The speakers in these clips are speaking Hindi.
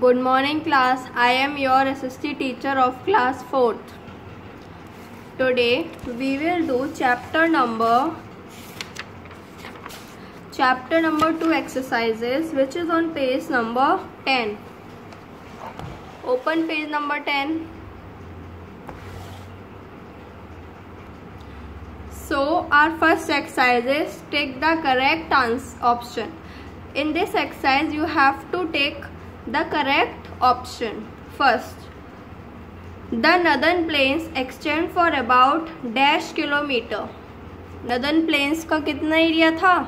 Good morning class. I am your assistant teacher of class 4th. Today we will do chapter number 2 exercises, which is on page number 10. Open page number 10. So our first exercise is take the correct option. In this exercise you have to take the correct option. First, the northern plains extend for about dash kilometer. Northern plains का कितना एरिया था?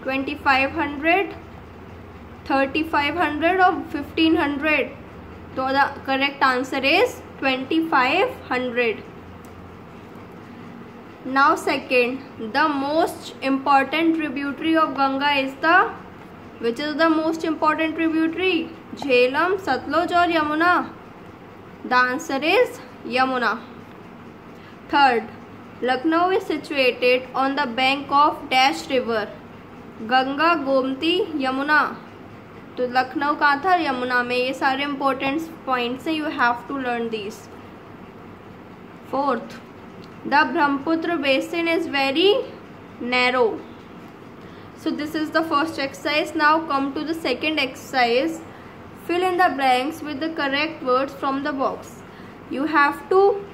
2500, 3500 और 1500. तो the correct answer is 2500. Now second, the most important tributary of Ganga is which is the most important tributary? Jhelum, Satluj or Yamuna? The answer is Yamuna. Third, Lucknow is situated on the bank of dash river. Ganga, Gomti, Yamuna. तो लखनऊ कहाँ था? यमुना में. ये सारे important points हैं. You have to learn these. Fourth, the Brahmaputra basin is very narrow. So this is the first exercise. Now come to the second exercise. Fill in the blanks with the correct words from the box. You have to,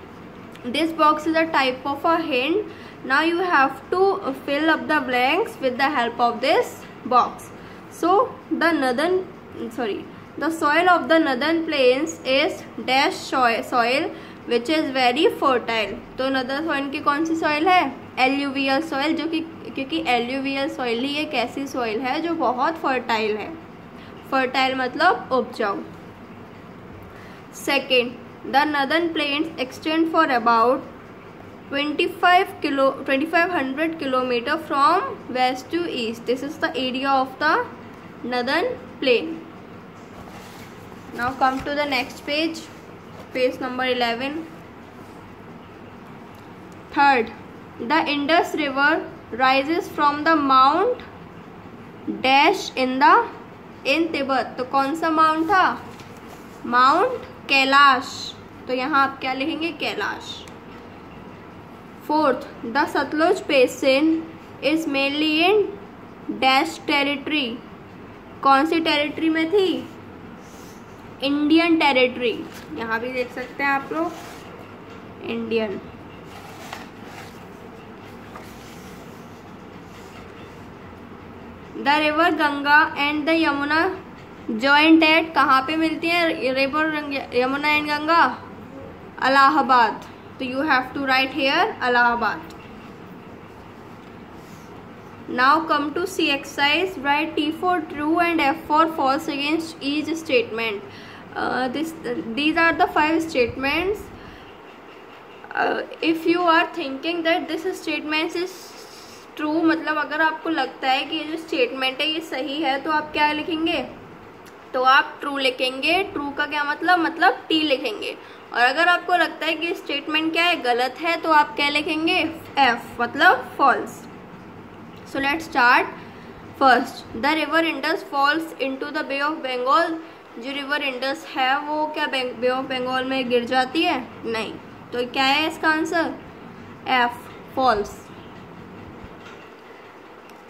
this box is a type of a hint. Now you have to fill up the blanks with the help of this box. So the soil of the northern plains is dash soil which is very fertile. तो northern soil की कौन सी soil है? Alluvial soil, जो कि क्योंकि alluvial soil ही एक ऐसी soil है जो बहुत fertile है. Fertile मतलब उपजाऊ. Second, the northern plains extend for about 2500 kilometer from west to east. This is the area of the northern plain. Now come to the next page, page number 11. Third, the Indus River rises from the Mount dash in Tibet. तो कौन सा माउंट था? माउंट कैलाश. तो यहाँ आप क्या लिखेंगे? Kailash. Fourth, the Sutlej basin is mainly in dash territory. कौन सी टेरिटरी में थी? Indian territory. यहाँ भी देख सकते हैं आप लोग, Indian. The river Ganga and the Yamuna joint at. कहाँ पे मिलती है रिवर यमुना एंड गंगा? अलाहाबाद. तो you have to write here Allahabad. Now come to C exercise. Write T for true and F for false against each statement. These are the 5 statements. If you are thinking that this statement is true, मतलब अगर आपको लगता है कि ये जो स्टेटमेंट है ये सही है, तो आप क्या लिखेंगे? तो आप ट्रू लिखेंगे. ट्रू का क्या मतलब T लिखेंगे. और अगर आपको लगता है कि स्टेटमेंट क्या है, गलत है, तो आप क्या लिखेंगे? F मतलब false. So let's start. First, the river Indus falls into the bay of Bengal. जो रिवर इंडस है वो क्या बे ऑफ बंगाल में गिर जाती है? नहीं. तो क्या है इसका answer? F false.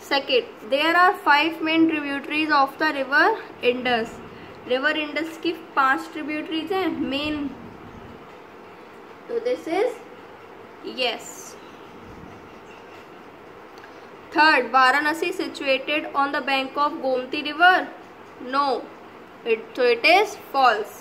Second, there are 5 main tributaries of the river Indus. River Indus की 5 tributaries हैं main. तो this is yes. Third, Varanasi situated on the bank of Gomti river. No, so it is false.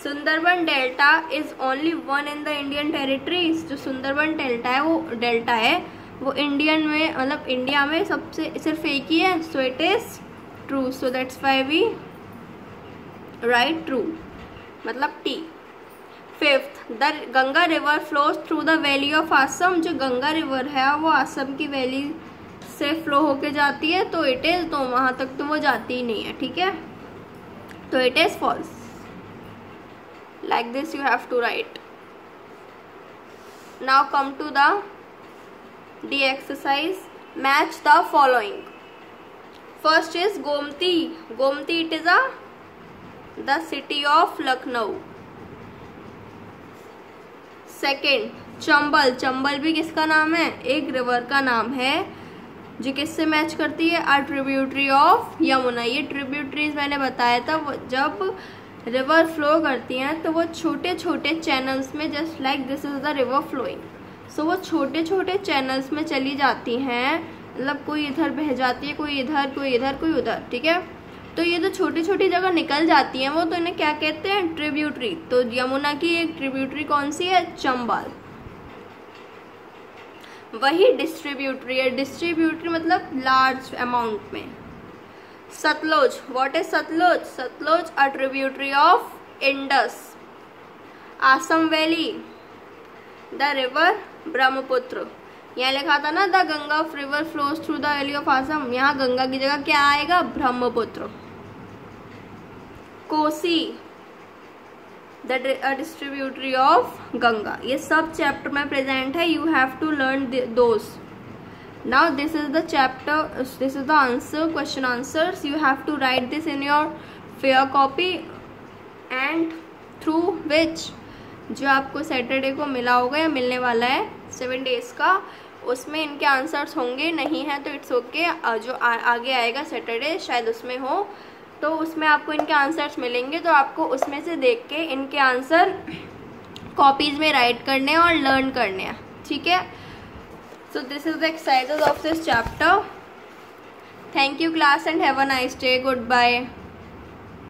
Sundarban Delta is only one in the Indian territories. जो सुंदरबन डेल्टा है वो डेल्टा है वो इंडियन में मतलब इंडिया में सबसे सिर्फ एक ही है. So it is true. So that's why we write true मतलब T. Fifth, the Ganga river flows through the valley of Assam. जो गंगा रिवर है वो असम की वैली से फ्लो होके जाती है. तो इट इज, तो वहां तक तो वो जाती ही नहीं है. ठीक है, तो it is false. Like this you have to write. Now come to the D exercise. Match the following. First is Gomti. Gomti, it is a the city of Lucknow. Second, Chambal. Chambal भी किसका नाम है? एक रिवर का नाम है जो किससे मैच करती है? अ ट्रिब्यूटरी ऑफ यमुना। ये ट्रिब्यूटरीज मैंने बताया था, वो जब रिवर फ्लो करती हैं तो वो छोटे छोटे चैनल्स में, just like this is the river flowing, so वो छोटे छोटे चैनल्स में चली जाती हैं, मतलब कोई इधर बह जाती है, कोई इधर, कोई इधर, कोई उधर, ठीक है। तो ये जो छोटी छोटी जगह निकल जाती हैं वो तो इन्हें क्या कहते हैं? ट्रिब्यूटरी। तो यमुना की एक ट्रिब्यूटरी कौन सी है? चंबल। वही डिस्ट्रीब्यूटरी है। डिस्ट्रीब्यूटरी मतलब लार्ज अमाउंट में। Sutlej, what is Sutlej? Sutlej a tributary of Indus. Assam valley, the river Brahmaputra. यहाँ लिखा था ना the Ganga river flows through the valley of Assam, यहाँ गंगा की जगह क्या आएगा? Brahmaputra. Kosi, the distributary of Ganga. ये सब चैप्टर में प्रेजेंट है, you have to learn those. Now this is the chapter, this is the answer, question answers. You have to write this in your fair copy and through which, जो आपको सैटरडे को मिला होगा या मिलने वाला है 7 days का, उसमें इनके आंसर्स होंगे। नहीं है तो इट्स ओके, जो आगे आएगा सैटरडे शायद उसमें हो, तो उसमें आपको इनके आंसर्स मिलेंगे, तो आपको उसमें से देख के इनके आंसर कॉपीज में राइट करने और लर्न करने हैं, ठीक है। So this is the exercises of this chapter. Thank you class and have a nice day. Good bye.